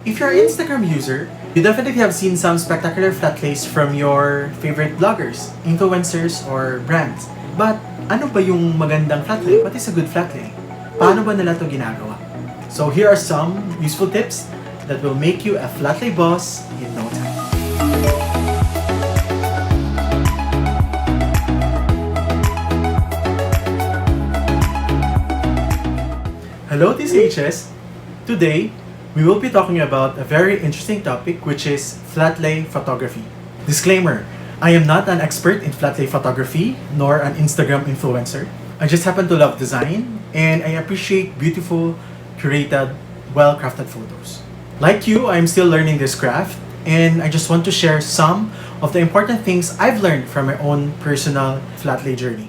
If you're an Instagram user, you definitely have seen some spectacular flatlays from your favorite bloggers, influencers, or brands. But ano ba yung magandang flatlay? What is a good flatlay? Paano ba nila ito ginagawa? So here are some useful tips that will make you a flatlay boss in no time. Hello TCHs! Today, we will be talking about a very interesting topic, which is flatlay photography. Disclaimer, I am not an expert in flatlay photography, nor an Instagram influencer. I just happen to love design, and I appreciate beautiful, curated, well-crafted photos. Like you, I'm still learning this craft, and I just want to share some of the important things I've learned from my own personal flatlay journey.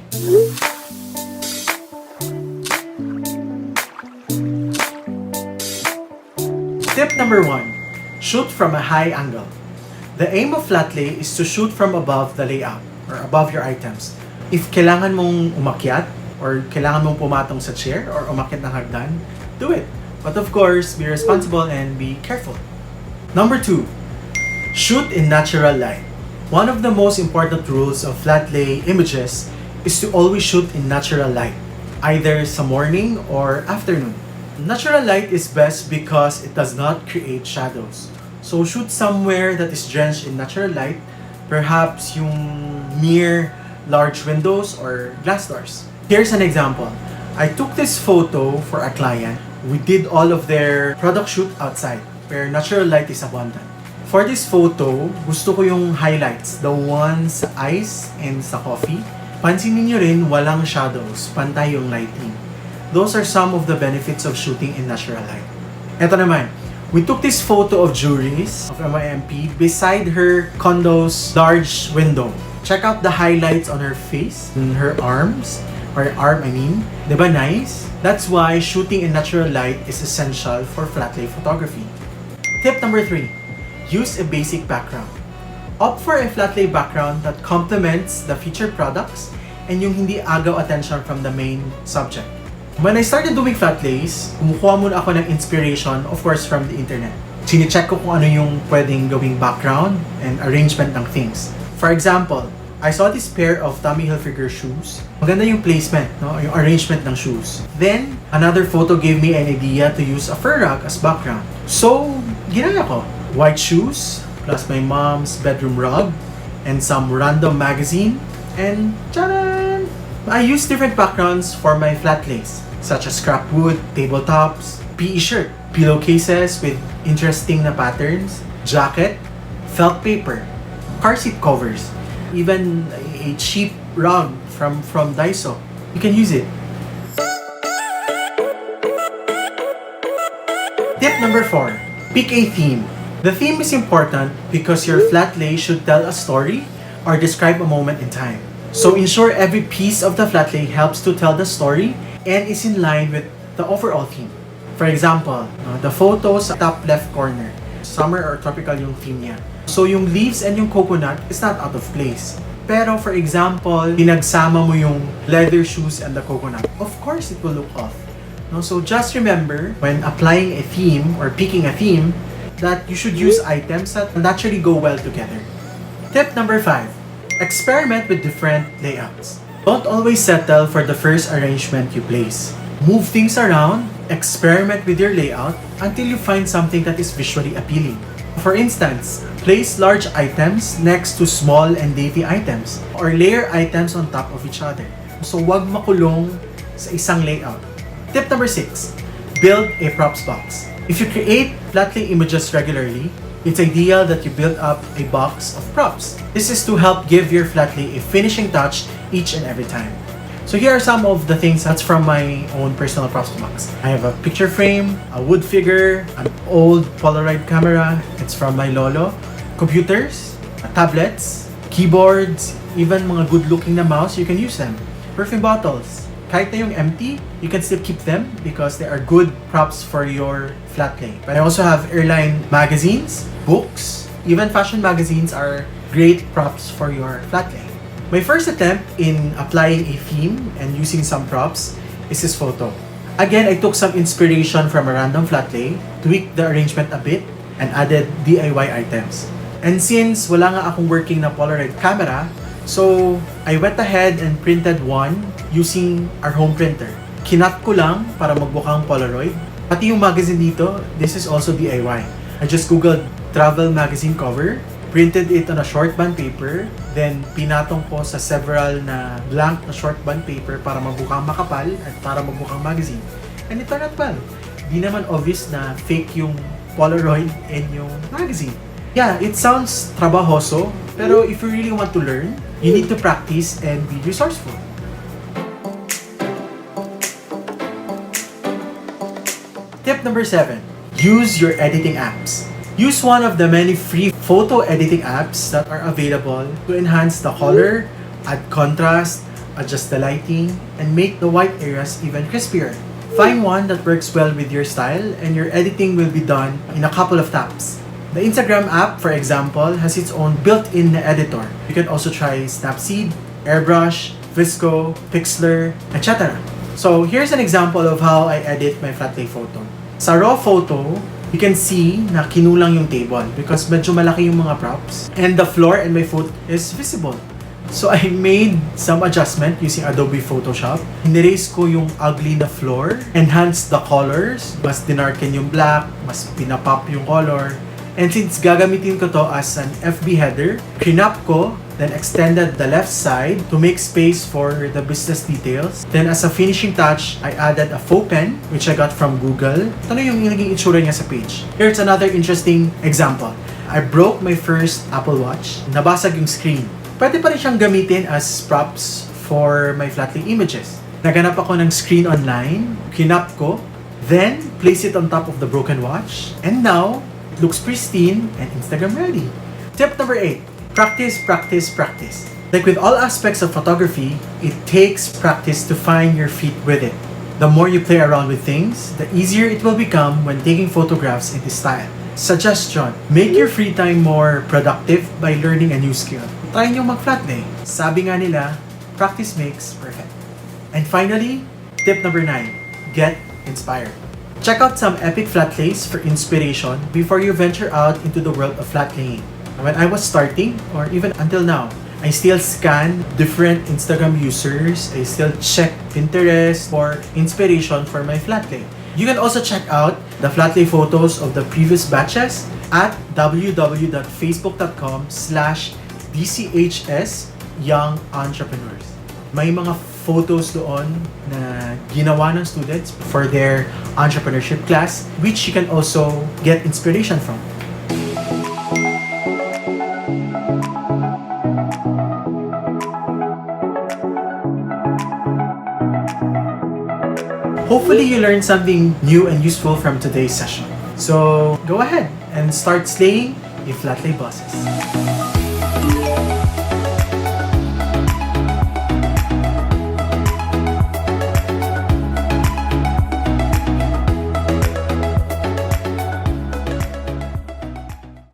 Tip number 1. Shoot from a high angle. The aim of flatlay is to shoot from above the layout or above your items. If kailangan mong umakyat or kailangan mong pumatong sa chair or umakyat ng hagdan, do it. But of course, be responsible and be careful. Number 2. Shoot in natural light. One of the most important rules of flatlay images is to always shoot in natural light, either sa morning or afternoon. Natural light is best because it does not create shadows. So shoot somewhere that is drenched in natural light, perhaps yung near large windows or glass doors. Here's an example. I took this photo for a client. We did all of their product shoot outside, where natural light is abundant. For this photo, gusto ko yung highlights, the ones sa ice and sa coffee. Pansinin niyo rin, walang shadows, pantay yung lighting. Those are some of the benefits of shooting in natural light. Eto naman, we took this photo of Juris, of MIMP, beside her condo's large window. Check out the highlights on her face, and her arms, or arm I mean. Diba nice? That's why shooting in natural light is essential for flatlay photography. Tip number 3. Use a basic background. Opt for a flatlay background that complements the featured products and yung hindi agaw attention from the main subject. When I started doing flatlays, kumukuha muna ako ng inspiration, of course, from the internet. Sine-check ko kung ano yung pwedeng gawing background and arrangement ng things. For example, I saw this pair of Tommy Hilfiger shoes. Maganda yung placement, no? Yung arrangement ng shoes. Then, another photo gave me an idea to use a fur rug as background. So, ginaya ko. White shoes, plus my mom's bedroom rug, and some random magazine, and tcharan! I use different backgrounds for my flatlays, such as scrap wood, tabletops, PE shirt, pillowcases with interesting na patterns, jacket, felt paper, car seat covers, even a cheap rug from Daiso. You can use it. Tip number 4. Pick a theme. The theme is important because your flatlay should tell a story or describe a moment in time. So ensure every piece of the flatlay helps to tell the story and is in line with the overall theme. For example, the photo sa top left corner, summer or tropical yung theme niya. So yung leaves and yung coconut is not out of place. Pero for example, pinagsama mo yung leather shoes and the coconut, of course it will look off. No? So just remember, when applying a theme or picking a theme, that you should use items that naturally go well together. Tip number 5. Experiment with different layouts. Don't always settle for the first arrangement you place. Move things around, experiment with your layout until you find something that is visually appealing. For instance, place large items next to small and dainty items or layer items on top of each other. So wag makulong sa isang layout. Tip number 6. Build a props box. If you create flatlay images regularly, it's ideal that you build up a box of props. This is to help give your flatlay a finishing touch each and every time. So here are some of the things that's from my own personal props box. I have a picture frame, a wood figure, an old Polaroid camera, it's from my lolo, computers, tablets, keyboards, even mga good-looking na mouse, you can use them. Perfume bottles, kahit na yung empty, you can still keep them because they are good props for your flatlay. But I also have airline magazines, books, even fashion magazines are great props for your flatlay. My first attempt in applying a theme and using some props is this photo. Again, I took some inspiration from a random flatlay, tweaked the arrangement a bit, and added DIY items. And since wala nga akong working na Polaroid camera, so I went ahead and printed one using our home printer. Kinat ko lang para magbukang Polaroid. Pati yung magazine dito, this is also DIY. I just googled travel magazine cover, printed it on a short band paper, then pinatong ko sa several na blank na short band paper para magbukang makapal at para magbukang magazine. And it turned out well. Di naman obvious na fake yung Polaroid and yung magazine. Yeah, it sounds trabahoso, pero if you really want to learn, you need to practice and be resourceful. Tip number 7. Use your editing apps. Use one of the many free photo editing apps that are available to enhance the color, add contrast, adjust the lighting, and make the white areas even crispier. Find one that works well with your style and your editing will be done in a couple of taps. The Instagram app, for example, has its own built-in editor. You can also try Snapseed, Airbrush, Visco, Pixlr, etc. So here's an example of how I edit my Flatlay photo. Sa raw photo, you can see na kinulang yung table because medyo malaki yung mga props and the floor and my foot is visible. So I made some adjustment using Adobe Photoshop. Inerase ko yung ugly na floor, enhanced the colors, mas dinarken yung black, mas pinapop yung color. And since gagamitin ko to as an FB header, crinap ko, then extended the left side to make space for the business details. Then as a finishing touch, I added a faux pen, which I got from Google. Ito na yung naging itsura niya sa page. Here's another interesting example. I broke my first Apple Watch. Nabasag yung screen. Pwede pa rin siyang gamitin as props for my Flatlay images. Naganap ako ng screen online, kinap ko, then place it on top of the broken watch, and now, looks pristine and Instagram ready. Tip number 8. Practice, practice, practice. Like with all aspects of photography, it takes practice to find your feet with it. The more you play around with things, the easier it will become when taking photographs in this style. Suggestion: make your free time more productive by learning a new skill. Try nyo mag-Flatlay. Sabi nga nila, practice makes perfect. And finally, tip number 9. Get inspired. Check out some epic Flatlays for inspiration before you venture out into the world of Flatlaying. When I was starting, or even until now, I still scan different Instagram users. I still check Pinterest for inspiration for my Flatlay. You can also check out the Flatlay photos of the previous batches at www.facebook.com/DCHS-Young-Entrepreneurs. May mga photos doon na ginawa ng students for their entrepreneurship class, which you can also get inspiration from. Hopefully you learned something new and useful from today's session. So go ahead and start slaying your Flatlay bosses.